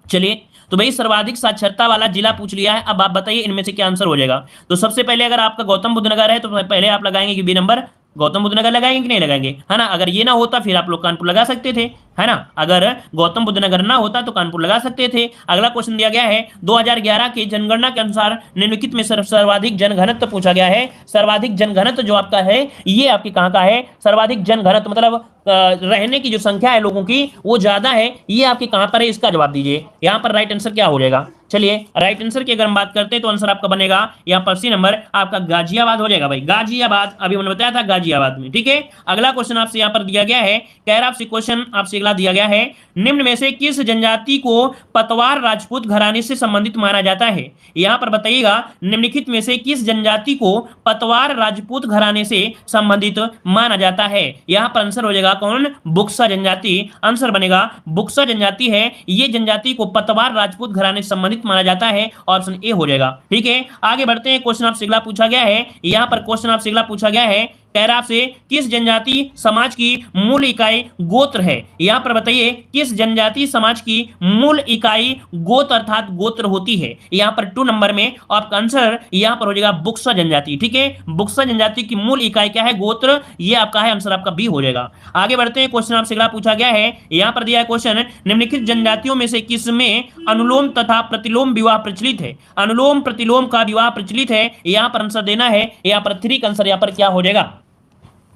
चलिए, तो भाई सर्वाधिक साक्षरता वाला जिला पूछ लिया है। अब आप बताइए इनमें से क्या आंसर हो जाएगा। तो सबसे पहले अगर आपका गौतम बुद्ध नगर है तो पहले आप लगाएंगे कि बी नंबर गौतम बुद्ध नगर लगाएंगे कि नहीं लगाएंगे, है ना। अगर ये ना होता फिर आप लोग कानपुर लगा सकते थे, है ना। अगर गौतम बुद्ध नगर ना होता तो कानपुर लगा सकते थे। अगला क्वेश्चन दिया गया है 2011 की जनगणना के अनुसार निम्नलिखित में सर्वाधिक जनघनत्व पूछा गया है। सर्वाधिक जनघनत्व जो आपका है ये आपकी कहां का है? सर्वाधिक जनघनत्व मतलब रहने की जो संख्या है लोगों की वो ज्यादा है, ये आपके कहां पर है, इसका जवाब दीजिए। यहां पर राइट आंसर क्या हो जाएगा? चलिए, राइट आंसर की अगर हम बात करते हैं तो आंसर आपका बनेगा यहाँ पर सी नंबर, आपका गाजियाबाद हो जाएगा भाई। गाजियाबाद अभी मैंने बताया था गाजियाबाद में। ठीक है, अगला क्वेश्चन आपसे यहाँ पर दिया गया है, कह रहा आपसे क्वेश्चन आपसे अगला दिया गया है, निम्न में से किस जनजाति को पतवार राजपूत घराने से संबंधित माना जाता है? यहाँ पर बताइएगा निम्नलिखित में से किस जनजाति को पतवार राजपूत घराने से संबंधित माना जाता है? यहाँ पर आंसर हो जाएगा कौन? बुक्सा जनजाति। आंसर बनेगा बुक्सा जनजाति है, ये जनजाति को पतवार राजपूत घराने से संबंधित माना जाता है। ऑप्शन ए हो जाएगा। ठीक है, आगे बढ़ते हैं। क्वेश्चन आपसे अगला पूछा गया है, यहाँ पर क्वेश्चन आपसे अगला पूछा गया है, कह रहा आपसे किस जनजाति समाज की मूल इकाई गोत्र है? यहां पर बताइए किस जनजाति समाज की मूल इकाई गोत्र अर्थात गोत्र होती है? यहां पर 2 नंबर में आपका आंसर यहां पर हो जाएगा बुक्सा जनजाति। ठीक है, बुक्सा जनजाति की मूल इकाई क्या है? गोत्र। ये आपका है, आंसर आपका बी हो जाएगा। आगे बढ़ते हैं। क्वेश्चन आपसे अगला पूछा गया है, यहां पर दिया है क्वेश्चन, निम्नलिखित जनजातियों में से किसमें अनुलोम तथा प्रतिलोम विवाह प्रचलित है? अनुलोम प्रतिलोम का विवाह प्रचलित है, यहां पर आंसर देना है। यहां पर 3 का आंसर यहां पर क्या हो जाएगा?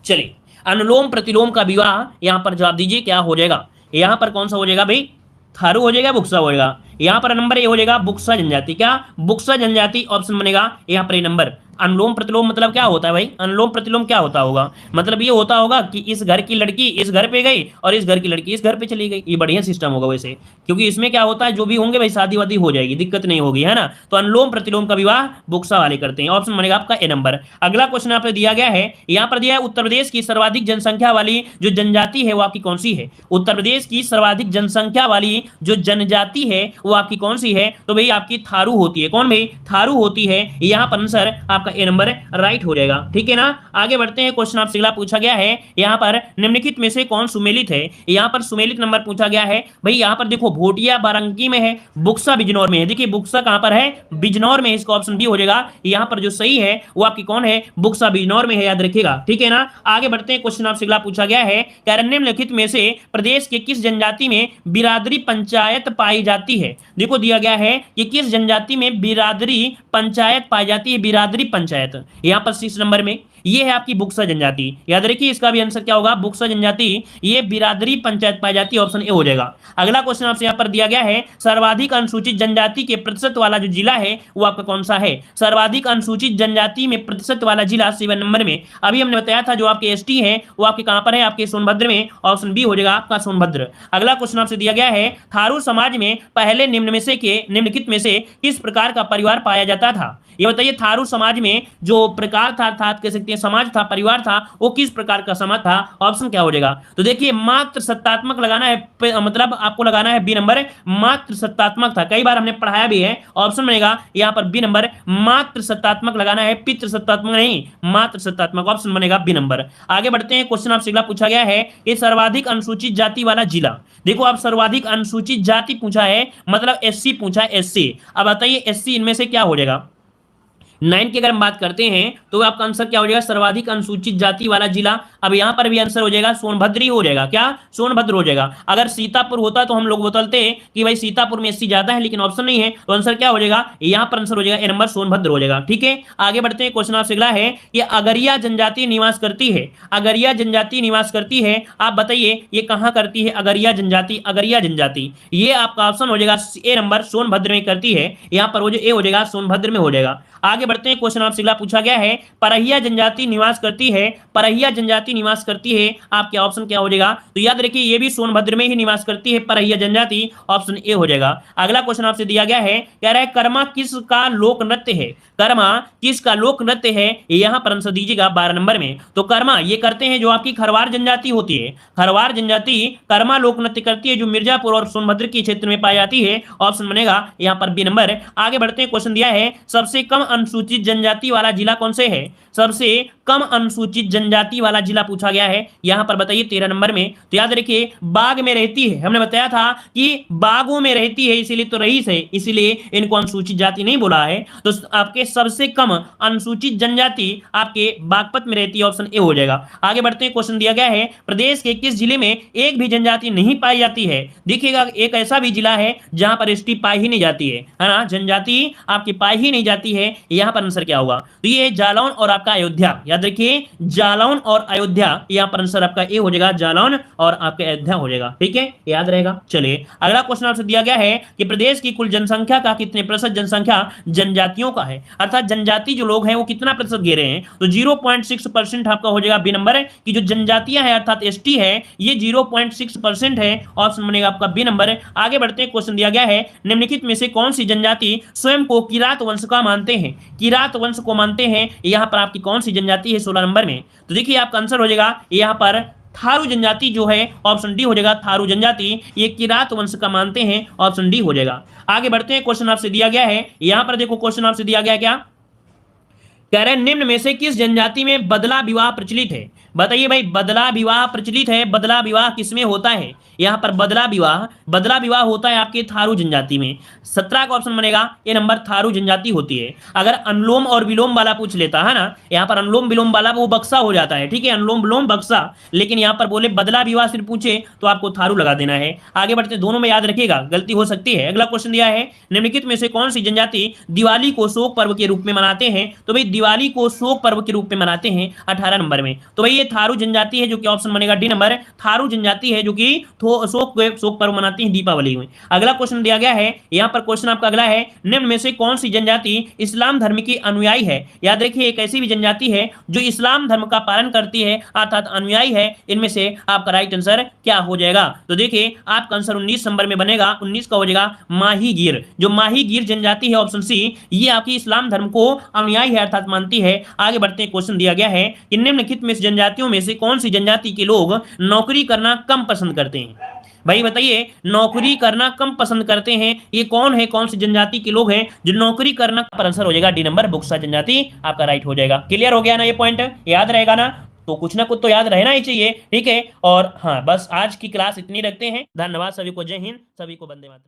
चलिए, अनुलोम प्रतिलोम का विवाह यहां पर जवाब दीजिए क्या हो जाएगा? यहां पर कौन सा हो जाएगा भाई? थारू हो जाएगा, बुक्सा हो जाएगा। यहां पर नंबर ए हो जाएगा बुक्सा जनजाति। क्या? बुक्सा जनजाति ऑप्शन बनेगा यहां पर ए नंबर। अनुलोम प्रतिलोम मतलब क्या होता है भाई? अनुलोम प्रतिलोम क्या होता होगा? मतलब ये होता होगा कि इस घर की लड़की इस घर पे गई और इस घर की लड़की इस घर पे चली गई। ये बढ़िया सिस्टम होगा वैसे, क्योंकि इसमें क्या होता है जो भी होंगे भाई शादी वादी हो जाएगी, दिक्कत नहीं होगी, है ना। तो अनुलोम प्रतिलोम का विवाह बुक्सा वाले करते हैं। ऑप्शन बनेगा आपका ए नंबर। अगला क्वेश्चन आपको दिया गया है, यहाँ पर दिया है उत्तर प्रदेश की सर्वाधिक जनसंख्या वाली जो जनजाति है वो आपकी कौन सी है? उत्तर प्रदेश की सर्वाधिक जनसंख्या वाली जो जनजाति है वो आपकी कौन सी है? तो भाई आपकी थारू होती है। कौन भाई? थारू होती है। यहाँ पर आंसर आपका ए नंबर राइट हो जाएगा। ठीक है ना, आगे बढ़ते हैं। क्वेश्चन आपसे अगला पूछा गया है, यहाँ पर निम्नलिखित में से कौन सुमेलित है? यहाँ पर सुमेलित नंबर पूछा गया है भाई। यहाँ पर देखो भोटिया बारांकी में है, बुक्सा बिजनौर में है। देखिए बुक्सा कहां पर है? बिजनौर में। इसका ऑप्शन बी हो जाएगा। यहाँ पर जो सही है वो आपकी कौन है? बुक्सा बिजनौर में है, याद रखिएगा। ठीक है ना, आगे बढ़ते हैं। क्वेश्चन आपसे अगला पूछा गया है, निम्नलिखित में से प्रदेश के किस जनजाति में बिरादरी पंचायत पाई जाती है? देखो दिया गया है कि किस जनजाति में बिरादरी पंचायत पाई जाती है। बिरादरी पंचायत यहां पर 6 नंबर में ये है आपकी बुक्सा जनजाति। याद रखिए इसका भी आंसर क्या होगा? बुक्सा जनजाति, ये बिरादरी पंचायत पाई जाती है। ऑप्शन ए हो जाएगा। अगला क्वेश्चन आपसे यहां पर दिया गया है, सर्वाधिक अनुसूचित जनजाति के प्रतिशत वाला जो जिला है वो आपका कौन सा है? सर्वाधिक अनुसूचित जनजाति में प्रतिशत वाला जिला 7 नंबर में। अभी हमने बताया था जो आपके एसटी है वो आपके कहां पर है? आपके सोनभद्र में। ऑप्शन बी हो जाएगा आपका सोनभद्र। अगला क्वेश्चन आपसे दिया गया है, थारू समाज में पहले निम्नलिखित में से किस प्रकार का परिवार पाया जाता था? ये बताइए थारू समाज में जो प्रकार था अर्थात कह सकते हैं समाज था, परिवार था, वो किस प्रकार का समाज था? ऑप्शन क्या हो जाएगा? तो देखिए मात्र सत्तात्मक लगाना है, मतलब आपको लगाना है बी नंबर, मात्र सत्तात्मक था। कई बार हमने पढ़ाया भी है। ऑप्शन बनेगा यहाँ पर बी नंबर, मात्र सत्तात्मक लगाना है, पितृ सत्तात्मक नहीं, मात्र सत्तात्मक। ऑप्शन बनेगा बी नंबर। आगे बढ़ते हैं। क्वेश्चन आपसे अगला पूछा गया है, ये सर्वाधिक अनुसूचित जाति वाला जिला। देखो आप सर्वाधिक अनुसूचित जाति पूछा है, मतलब एससी पूछा है, एससी। अब बताइए एससी इनमें से क्या हो जाएगा? 9 की अगर हम बात करते हैं तो आपका आंसर क्या हो जाएगा? सर्वाधिक अनुसूचित जाति वाला जिला। अब यहां पर भी आंसर हो जाएगा सोनभद्र ही हो जाएगा। क्या? सोनभद्र हो जाएगा। अगर सीतापुर होता तो हम लोग बोलते कि भाई सीतापुर में एससी ज्यादा है, लेकिन ऑप्शन नहीं है तो आंसर क्या हो जाएगा? यहां पर आंसर हो जाएगा ए नंबर, सोनभद्र हो जाएगा। ठीक है, आगे बढ़ते हैं। क्वेश्चन आपसे अगला है, ये अगरिया जनजाति निवास करती है। अगरिया जनजाति निवास करती है, आप बताइए ये कहां करती है? अगरिया जनजाति, अगरिया जनजाति ये आपका ऑप्शन हो जाएगा ए नंबर, सोनभद्र में करती है। यहां पर ए हो जाएगा, सोनभद्र में हो जाएगा। आगे आगे बढ़ते हैं, क्वेश्चन आपसे अगला पूछा गया है, परहिया जनजाति निवास करती है, परहिया जनजाति निवास करती है, आपके ऑप्शन क्या हो जाएगा? तो याद रखिए ये भी सोनभद्र में ही निवास करती है परहिया जनजाति, ऑप्शन ए हो जाएगा। अगला क्वेश्चन आपसे दिया गया है, कह रहा है कर्मा किसका लोक नृत्य है, कर्मा किसका लोक नृत्य है, यहां पर आंसर दीजिएगा 12 नंबर में। तो कर्मा ये करते हैं जो आपकी खरवार जनजाति होती है, खरवार जनजाति कर्मा लोक नृत्य करती है, जो मिर्जापुर और सोनभद्र के क्षेत्र में पाई जाती है, ऑप्शन बनेगा यहां पर बी नंबर। आगे बढ़ते हैं, क्वेश्चन दिया है, सबसे कम अनुसूचित जनजाति वाला जिला कौन से है, सबसे कम अनुसूचित जनजाति वाला जिला पूछा गया है, यहां पर बताइए 13 नंबर में। तो याद रखिए बाग में रहती है, हमने बताया था कि बागों में रहती है, इसीलिए तो रईस है, इसीलिए इनको अनुसूचित जाति नहीं बोला है। तो आपके सबसे कम अनुसूचित जनजाति आपके बागपत में रहती है, ऑप्शन ए हो जाएगा। आगे बढ़ते हैं, क्वेश्चन दिया गया है, प्रदेश के किस जिले में एक भी जनजाति नहीं पाई जाती है? देखिएगा एक ऐसा भी जिला है जहां पर एसटी पाई ही नहीं जाती है ना, जनजाति आपकी पाई ही नहीं जाती है, यहां पर आंसर क्या होगा? तो ये जालौन और आपका अयोध्या, याद रखिए जालौन और अयोध्या, यहां पर आंसर आपका ए हो जाएगा, जालौन और आपका अयोध्या हो जाएगा, ठीक है, याद रहेगा। चलिए अगला क्वेश्चन आपसे दिया गया है कि प्रदेश की कुल जनसंख्या का कितने प्रतिशत जनसंख्या जनजातियों का है, अर्थात जनजाति जो लोग हैं वो कितना प्रतिशत घेरे हैं? तो 0.6% आपका हो जाएगा बी नंबर, की जो जनजातियां हैं अर्थात एसटी है ये 0.6% है, ऑप्शन बनेगा आपका बी नंबर। आगे बढ़ते हैं, क्वेश्चन दिया गया है, निम्नलिखित में से कौन सी जनजाति स्वयं को किरात वंश का मानते हैं, किरात वंश को मानते हैं, यहां पर आपकी कौन सी जनजाति है 16 नंबर में? तो देखिए आपका आंसर हो जाएगा यहां पर थारू जनजाति जो है, ऑप्शन डी हो जाएगा, थारू जनजाति ये किरात वंश का मानते हैं, ऑप्शन डी हो जाएगा। आगे बढ़ते हैं, क्वेश्चन आपसे दिया गया है, यहां पर देखो क्वेश्चन आपसे दिया गया क्या कह रहे हैं, निम्न में से किस जनजाति में बदला विवाह प्रचलित है? बताइए भाई बदला विवाह प्रचलित है, बदला विवाह किसमें होता है? यहां पर बदला विवाह होता है आपके थारू जनजाति में। 17 का ऑप्शन बनेगा ये नंबर, थारू जनजाति होती है। अगर अनुलोम और विलोम वाला पूछ लेता है ना, यहां पर अनुलोम विलोम वाला वो बक्सा हो जाता है, ठीक है, अनुलोम विलोम बक्सा, लेकिन यहां पर बोले बदला विवाह सिर्फ पूछे तो आपको थारू लगा देना है। आगे बढ़ते दोनों में याद रखिएगा, गलती हो सकती है। अगला क्वेश्चन दिया है, निम्नलिखित में से कौन सी जनजाति दिवाली को शोक पर्व के रूप में मनाते हैं? तो भाई दिवाली को शोक पर्व के रूप में मनाते हैं 18 नंबर में। तो भाई ये थारू जनजाति है, जो कि ऑप्शन बनेगा डी नंबर, थारू जनजाति है जो कि शोक पर्व मनाती है दीपावली में। अगला क्वेश्चन दिया गया है, यहां पर क्वेश्चन आपका अगला है, निम्न में से कौन सी जनजाति इस्लाम धर्म की अनुयायी है? याद रखिए एक ऐसी भी जनजाति है जो इस्लाम धर्म का पालन करती है अर्थात अनुयायी है, इनमें से आपका राइट आंसर क्या हो जाएगा? तो देखिए आपका आंसर 19 नंबर में बनेगा, 19 का हो जाएगा माही गिर, जो माही गिर जनजाति है, ऑप्शन सी, ये आपकी इस्लाम धर्म को अनुयायी है अर्थात मानती है। आगे बढ़ते हैं, क्वेश्चन दिया गया है कि निम्नलिखित में जनजातियों में से कौन सी जनजाति के लोग नौकरी करना कम पसंद करते हैं? भाई बताइए नौकरी करना कम पसंद करते हैं, ये कौन है, कौन सी जनजाति के लोग हैं जो नौकरी करना? पर आंसर हो जाएगा डी नंबर, बुक्सा जनजाति आपका राइट हो जाएगा। क्लियर हो गया ना, ये पॉइंट याद रहेगा ना? तो कुछ ना कुछ तो याद रहना ही चाहिए, ठीक है। और हाँ बस आज की क्लास इतनी रखते हैं, धन्यवाद सभी को, जय हिंद, सभी को वंदे मातरम।